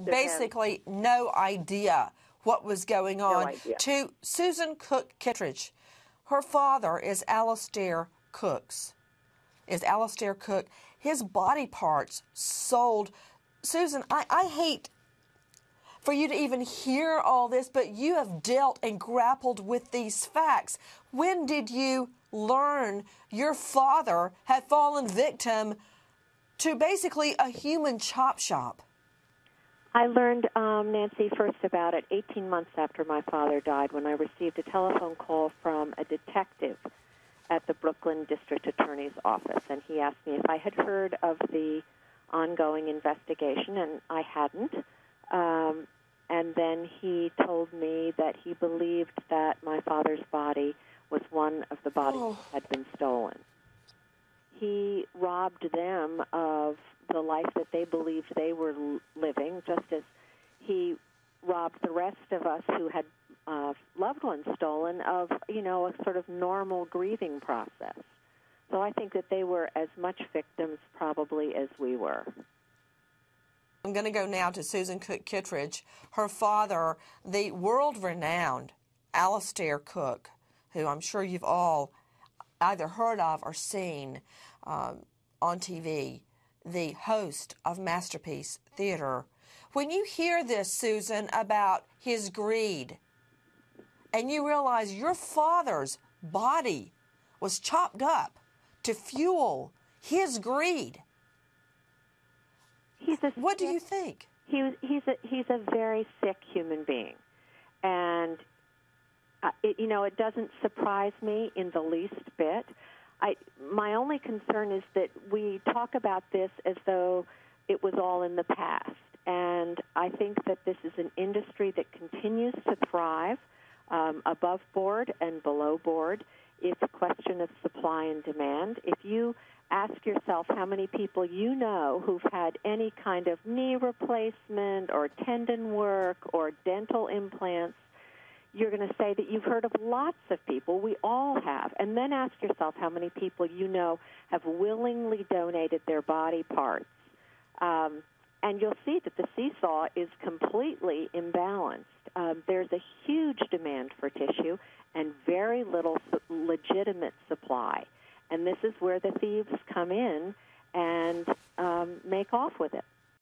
basically no idea what was going on. No idea. To Susan Cook Kittredge, her father is Alistair Cook. His body parts sold. Susan, I hate for you to even hear all this, but you have dealt and grappled with these facts. When did you learn your father had fallen victim to basically a human chop shop? I learned, Nancy, first about it 18 months after my father died, when I received a telephone call from a detective at the Brooklyn District Attorney's Office, and he asked me if I had heard of the ongoing investigation, and I hadn't. And then he told me that he believed that my father's body was one of the bodies that had been stolen. He robbed them of the life that they believed they were living, just as he robbed the rest of us who had loved ones stolen of, a sort of normal grieving process. So I think that they were as much victims probably as we were. I'm going to go now to Susan Cook Kittredge. Her father, the world-renowned Alistair Cook, who I'm sure you've all either heard of or seen on TV, the host of Masterpiece Theater. When you hear this, Susan, about his greed, and you realize your father's body was chopped up to fuel his greed, what do you think? He's a very sick human being, and it doesn't surprise me in the least bit. My only concern is that we talk about this as though it was all in the past, and I think that this is an industry that continues to thrive above board and below board. It's a question of supply and demand. If you ask yourself how many people you know who've had any kind of knee replacement or tendon work or dental implants, you're going to say that you've heard of lots of people. We all have. And then ask yourself how many people you know have willingly donated their body parts. And you'll see that the seesaw is completely imbalanced. There's a huge demand for tissue and very little legitimate supply. And this is where the thieves come in and make off with it.